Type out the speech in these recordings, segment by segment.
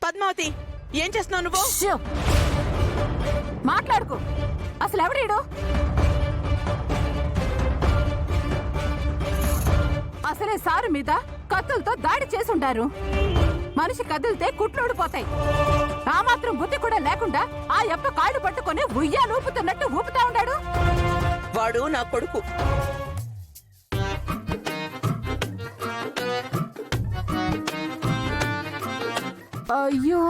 పద్మావతి, ఏం చేస్తున్నావు నువ్వు? మాట్లాడుకో. అసలు ఎవడీడు? అసలే సారు మీద కత్తులతో దాడి చేసుంటారు. మనిషి కదిలితే కుట్లుడిపోతాయి. ఆ మాత్రం బుద్ధి కూడా లేకుండా ఆ యప్ప కాళ్ళు పట్టుకుని ఉయ్యాలు ఊపుతున్నట్టు ఊపుతా ఉన్నాడు. వాడు నా కొడుకు. అయ్యో,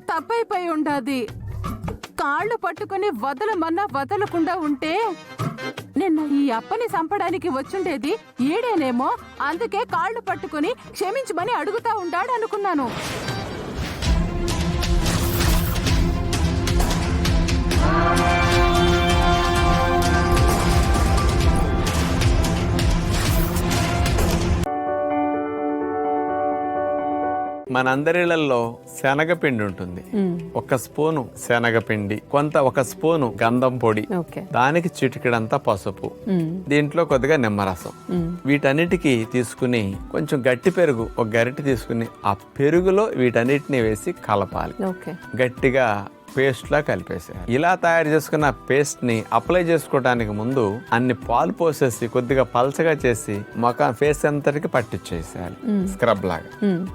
తప్పైపోయి ఉండాది. కాళ్ళు పట్టుకుని వదలమన్నా వదలకుండా ఉంటే నిన్న ఈ అప్పని చంపడానికి వచ్చుండేది ఈడేనేమో. అందుకే కాళ్ళు పట్టుకుని క్షమించమని అడుగుతా ఉండాడు అనుకున్నాను. మనందరిళ్లలో శనగపిండి ఉంటుంది. ఒక స్పూను శనగపిండి, ఒక స్పూను గంధం పొడి, దానికి చిటికెడంతా పసుపు, దీంట్లో కొద్దిగా నిమ్మరసం, వీటన్నిటికీ తీసుకుని కొంచెం గట్టి పెరుగు ఒక గరిటె తీసుకుని ఆ పెరుగులో వీటన్నిటిని వేసి కలపాలి. గట్టిగా పేస్ట్ లా కలిపేసేయాలి. ఇలా తయారు చేసుకున్న పేస్ట్ ని అప్లై చేసుకోవడానికి ముందు అన్ని పాలు పోసేసి కొద్దిగా పల్చగా చేసి ఫేస్ అంతటికి పట్టించేసేయాలి స్క్రబ్ లాగా.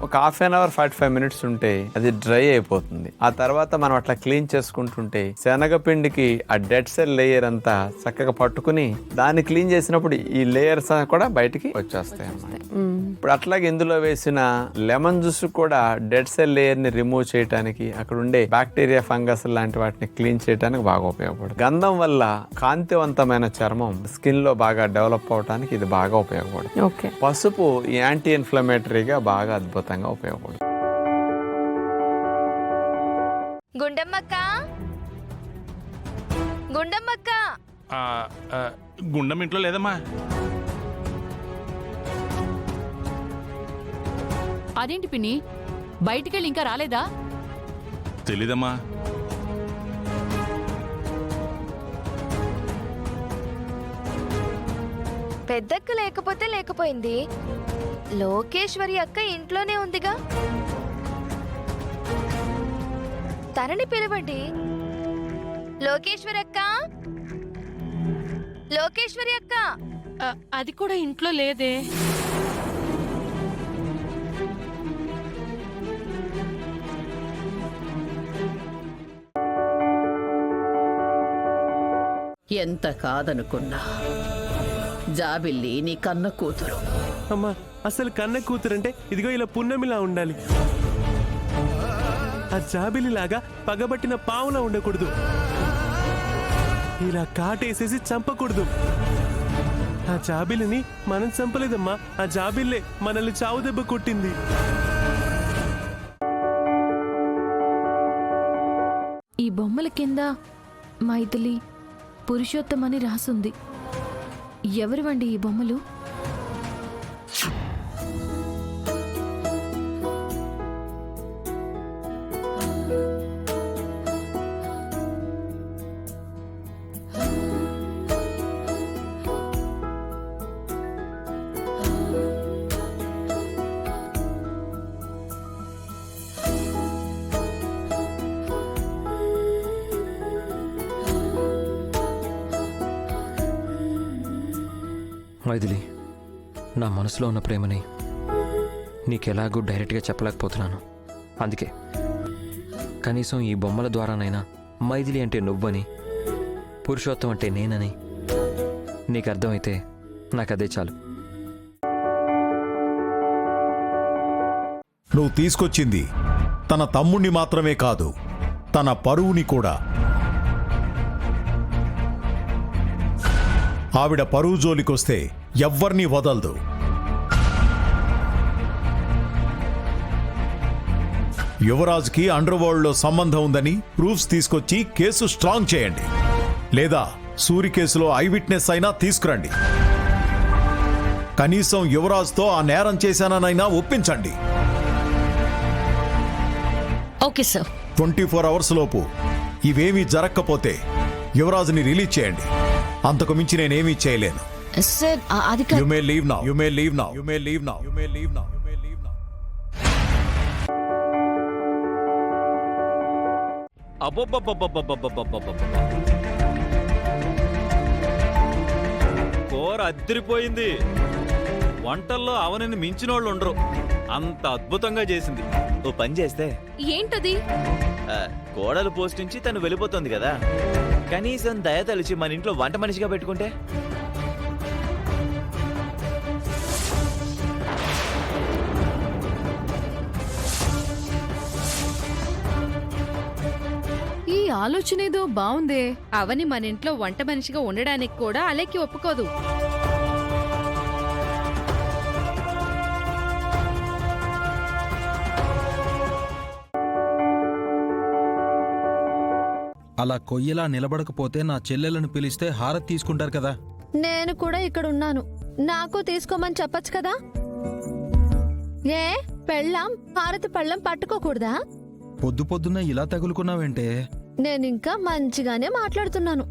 ఒక హాఫ్ అన్ అవర్ 45 మినిట్స్ ఉంటే అది డ్రై అయిపోతుంది. ఆ తర్వాత మనం అట్లా క్లీన్ చేసుకుంటుంటే శనగపిండికి ఆ డెడ్ సెల్ లేయర్ అంతా చక్కగా పట్టుకుని దాన్ని క్లీన్ చేసినప్పుడు ఈ లేయర్స్ కూడా బయటికి వచ్చేస్తాయి అన్నమాట. ఇప్పుడు అట్లాగే ఇందులో వేసిన లెమన్ జ్యూస్ కూడా డెడ్ సెల్ లేయర్ ని రిమూవ్ చేయడానికి, అక్కడ ఉండే బ్యాక్టీరియా, ఫంగస్ లాంటి వాటిని క్లీన్ చేయడానికి బాగా ఉపయోగపడుతుంది. గంధం వల్ల కాంతివంతమైన చర్మం స్కిన్ లో బాగా డెవలప్ అవడానికి ఇది బాగా ఉపయోగపడుతుంది. పసుపు యాంటీ ఇన్ఫ్లమేటరీగా బాగా అద్భుతంగా ఉపయోగపడుతుంది. గుండమ్మక్క, గుండమ్మక్క. గుండం ఇంట్లో లేదమ్మా. అదేంటి పిన్ని, బయటికెళ్ళి ఇంకా రాలేదా? తెలీదమ్మా. పెద్దక్క లేకపోతే లేకపోయింది, లోకేశ్వరి అక్క ఇంట్లోనే ఉందిగా. తనని పిలవండి. లోకేశ్వరి అక్క, లోకేశ్వరి అక్క. అది కూడా ఇంట్లో లేదే. ఎంత కాదనుకున్నా జాబిల్లి నీ కన్న కూతురు. అమ్మా, అసలు కన్న కూతురంటే ఇదిగో ఇలా పున్నమిలా ఉండాలి. ఆ జాబిలిలాగా పగబట్టిన పావులా ఉండకూడదు. ఇలా కాటేసేసి చంపకూడదు. ఆ జాబిలిని మనం చంపలేదమ్మా, ఆ జాబిల్లే మనల్ని చావు దెబ్బ కొట్టింది. ఈ బొమ్మల కింద మైథిలి, పురుషోత్తం అని రాసుంది. ఎవరివండి ఈ బొమ్మలు? మైథిలి, నా మనసులో ఉన్న ప్రేమని నీకెలాగూ డైరెక్ట్గా చెప్పలేకపోతున్నాను. అందుకే కనీసం ఈ బొమ్మల ద్వారానైనా మైథిలి అంటే నువ్వని, పురుషోత్తం అంటే నేనని నీకు అర్థమైతే నాకు అదే చాలు. నువ్వు తీసుకొచ్చింది తన తమ్ముణ్ణి మాత్రమే కాదు, తన పరువుని కూడా. ఆవిడ పరువు జోలికొస్తే ఎవ్వర్నీ వదలదు. యువరాజ్కి అండర్ వరల్డ్లో సంబంధం ఉందని ప్రూఫ్స్ తీసుకొచ్చి కేసు స్ట్రాంగ్ చేయండి. లేదా సూరి కేసులో ఐ విట్నెస్ అయినా తీసుకురండి. కనీసం యువరాజ్తో ఆ నేరం చేశాననైనా ఒప్పించండి. Okay sir. 24 అవర్స్ లోపు ఇవేమీ జరగకపోతే యువరాజ్ని రిలీజ్ చేయండి. అంతకు మించి నేనేమీ చేయలేను. సార్, అది you may leave now. You may leave now. You may leave now. You may leave now. You may leave now. అబ్బబ్బబ్బబ్బబ్బబ్బబ్బబ్బబ్బ. కూర అద్దరిపోయింది. వంటల్లో అవనని మించినోళ్ళు ఉండరు. అంత అద్భుతంగా చేసింది. ఓ పని చేస్తే ఏంటది? కోడలు పోస్ట్ నుంచి తను వెళ్ళిపోతుంది కదా, కనీసం దయ తలిచి మన ఇంట్లో వంట మనిషిగా పెట్టుకుంటే. ఈ ఆలోచన ఏదో బాగుందే. అవని మన ఇంట్లో వంట మనిషిగా ఉండడానికి కూడా అలేకి ఒప్పుకోదు. అలా కొయ్యలా నిలబడకపోతే నా చెల్లెలను పిలిస్తే హారతి తీసుకుంటారు కదా. నేను కూడా ఇక్కడ ఉన్నాను, నాకు తీసుకోమని చెప్పొచ్చు కదా. ఏ పెళ్ళాం హారతి పళ్ళం పట్టుకోకూడదా? పొద్దు పొద్దున్న ఇలా తగులుకున్నావేంటే? నేనింకా మంచిగానే మాట్లాడుతున్నాను.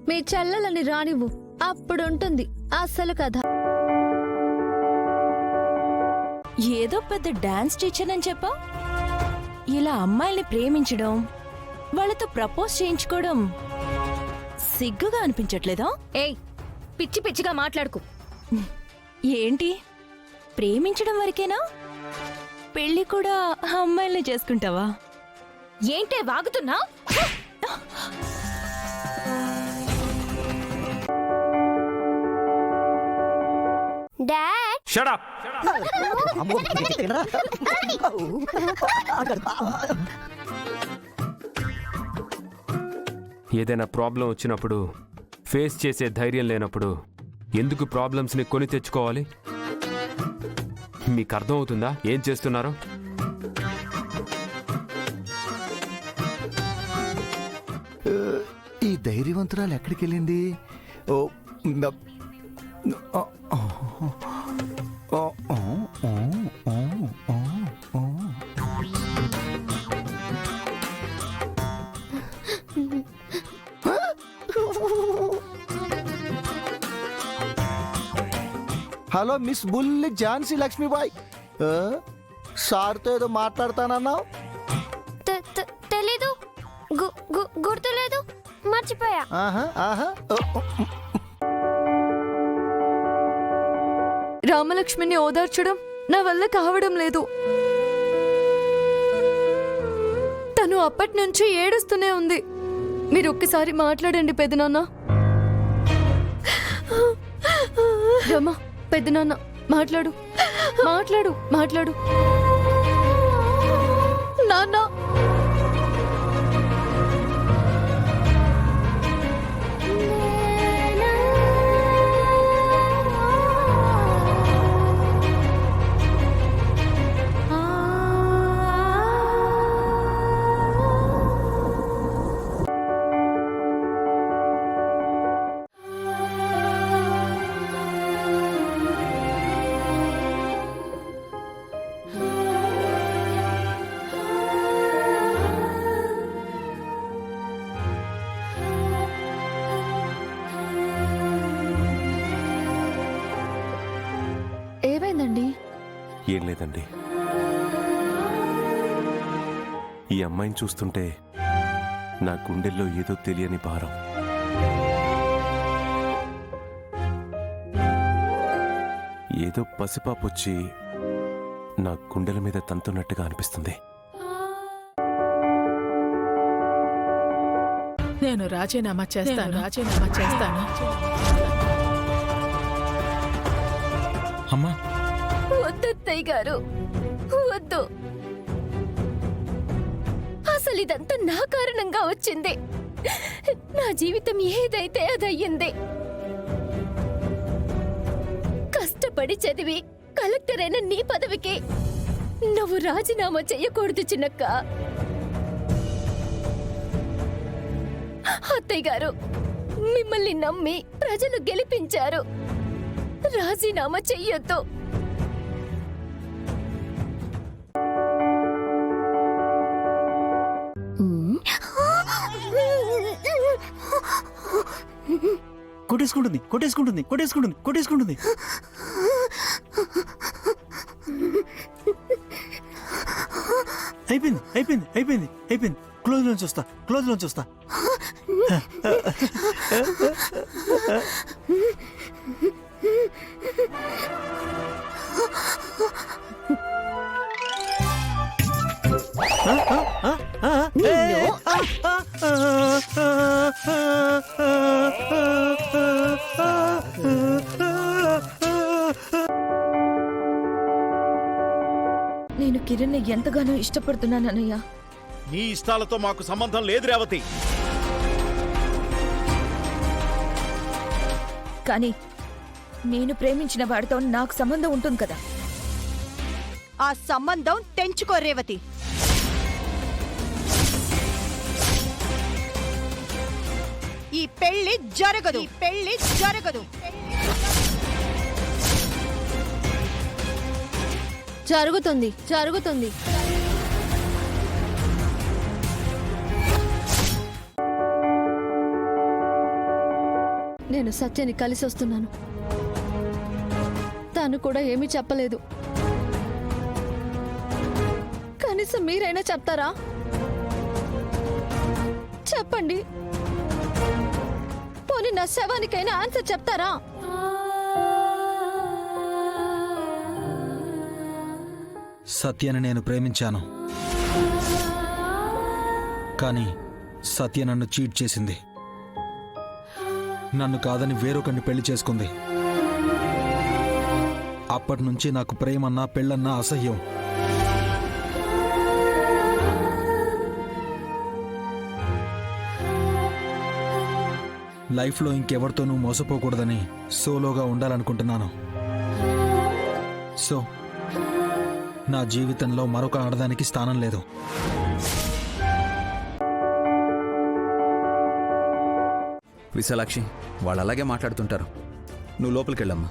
మీ చెల్లెలని రానివ్వు, అప్పుడుంటుంది అస్సలు కథ. ఏదో పెద్ద డాన్స్ టీచర్ అని చెప్పా. ఇలా అమ్మాయిల్ని ప్రేమించడం, వాళ్ళతో ప్రపోజ్ చేయించుకోవడం సిగ్గుగా అనిపించట్లేదా? ఏయ్, పిచ్చి పిచ్చిగా మాట్లాడుకు. ఏంటి, ప్రేమించడం వరకేనా? పెళ్లి కూడా అమ్మాయిల్ని చేసుకుంటావా? ఏంటే వాగుతున్నా? Dad, shut up. ఏదైనా ప్రాబ్లం వచ్చినప్పుడు ఫేస్ చేసే ధైర్యం లేనప్పుడు ఎందుకు ప్రాబ్లమ్స్ని కొని తెచ్చుకోవాలి? మీకు అర్థమవుతుందా ఏం చేస్తున్నారో? ఈ ధైర్యవంతురాలు ఎక్కడికి వెళ్ళింది? ఓ హలో మిస్ బుల్లి ఝాన్సీ లక్ష్మీబాయ్, సార్తో ఏదో మాట్లాడతానన్నావు. తెలీదు, గుర్తులేదు, మర్చిపోయా. రామలక్ష్మిని ఓదార్చడం నా వల్ల కావడం లేదు. తను అప్పటి నుంచి ఏడుస్తూనే ఉంది. మీరు ఒక్కసారి మాట్లాడండి పెద్దనాన్న. రమా, పెద్దనాన్న మాట్లాడు, మాట్లాడు, మాట్లాడు. నాన్న, ఏమైందండి? ఏం లేదండి, ఈ అమ్మాయిని చూస్తుంటే నా గుండెల్లో ఏదో తెలియని భారం. ఏదో పసిపాపొచ్చి నా గుండెల మీద తంతున్నట్టుగా అనిపిస్తుంది. నేను రాజీనామా చేస్తాను. అమ్మా, వద్దత్తయ్య గారు, వద్దు. అసలు ఇదంతా నా కారణంగా వచ్చింది. నా జీవితం ఏదైతే అదయ్యింది. కష్టపడి చదివి కలెక్టర్ అయిన నీ పదవికి నువ్వు రాజీనామా చెయ్యకూడదు చిన్నక్క. అత్తయ్య గారు, మిమ్మల్ని నమ్మి ప్రజలు గెలిపించారు. రాజీనామా చెయ్యొద్దు. కొట్టేసుకుంటుంది, కొట్టేసుకుంటుంది, కొట్టేసుకుంటుంది, కొట్టేసుకుంటుంది. అయిపోయింది అయిపోయింది అయిపోయింది అయిపోయింది. క్లోజ్ లోంచి వస్తా, క్లోజ్ లోంచి వస్తా. నేను కిరణ్ ఎంతగానో ఇష్టపడుతున్నానన్నయ్య. నీ ఇష్టాలతో మాకు సంబంధం లేదు రేవతి. కానీ నేను ప్రేమించిన వాడితో నాకు సంబంధం ఉంటుంది కదా. ఆ సంబంధం తెంచుకో రేవతి. ఈ పెళ్లి జరగదు, ఈ పెళ్లి జరగదు. జరుగుతుంది జరుగుతుంది. నేను సత్యని కలిసి వస్తున్నాను. తను కూడా ఏమీ చెప్పలేదు. కనీసం మీరైనా చెప్తారా? చెప్పండి. పోనీ నా శవానికైనా ఆన్సర్ చెప్తారా? సత్యని నేను ప్రేమించాను, కానీ సత్య నన్ను చీట్ చేసింది. నన్ను కాదని వేరొకరిని పెళ్లి చేసుకుంది. అప్పటి నుంచి నాకు ప్రేమన్నా పెళ్ళన్నా అసహ్యం. లైఫ్లో ఇంకెవరితోనూ మోసపోకూడదని సోలోగా ఉండాలనుకుంటున్నాను. సో నా జీవితంలో మరొక ఆడదానికి స్థానం లేదు. విశాలాక్షి, వాళ్ళు అలాగే మాట్లాడుతుంటారు. నువ్వు లోపలికి వెళ్ళమ్మా.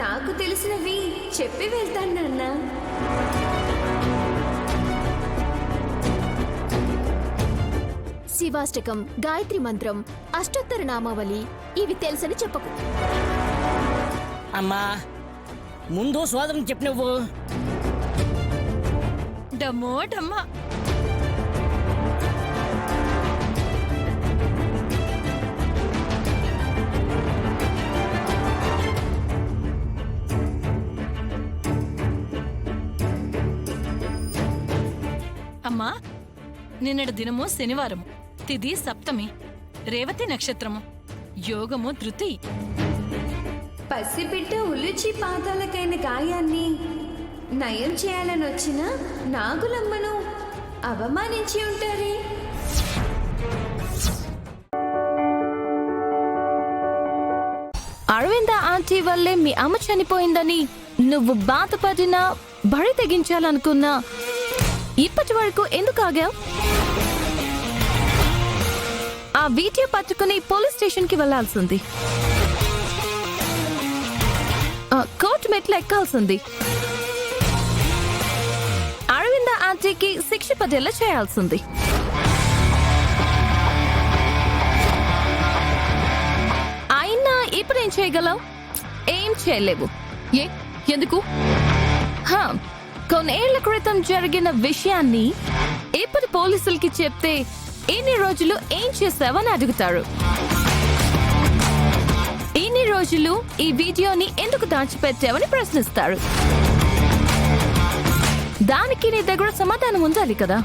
నాకు తెలిసినవి చెప్పి వెళ్తాను నాన్న. శివాష్టకం, గాయత్రి మంత్రం, అష్టోత్తర నామావళి ఇవి తెలుసని చెప్పకు. అమ్మా ముందు సోదరం చెప్పు. నువ్వు డమ్మో డమ్మా. అమ్మా, నిన్నటి దినము శనివారము, తిథి సప్తమి, రేవతి నక్షత్రము, యోగము ధృతి. పసిబిడ్డ ఉల్లుచి పాదాలకైన గాయాన్ని నయం చేయాలని వచ్చిన నాగులమ్మను అవమానించి ఉంటారే. అరవింద ఆంటీ వల్లే మీ అమ్మ చనిపోయిందని నువ్వు బాధపడినా, బడి తెగించాలనుకున్నా ఇప్పటి వరకు ఎందుకు ఆగావు? ఆ వీడియో పట్టుకుని పోలీస్ స్టేషన్ కి వెళ్లాల్సింది, కోర్టు మెట్లు ఎక్కాల్సింది, అరవింద ఆంటీకి శిక్ష పడేలా చేయాల్సింది. అయినా ఇప్పుడేం చేయగలవు? ఏం చేయలేవు. ఎందుకు? కొన్నేళ్ల క్రితం జరిగిన విషయాన్ని ఇప్పుడు పోలీసులకి చెప్తే ఇన్ని రోజులు ఏం చేసావని అడుగుతారు. ఇన్ని రోజులు ఈ వీడియోని ఎందుకు దాచిపెట్టావని ప్రశ్నిస్తారు. దానికి నీ దగ్గర సమాధానం ఉండాలి కదా.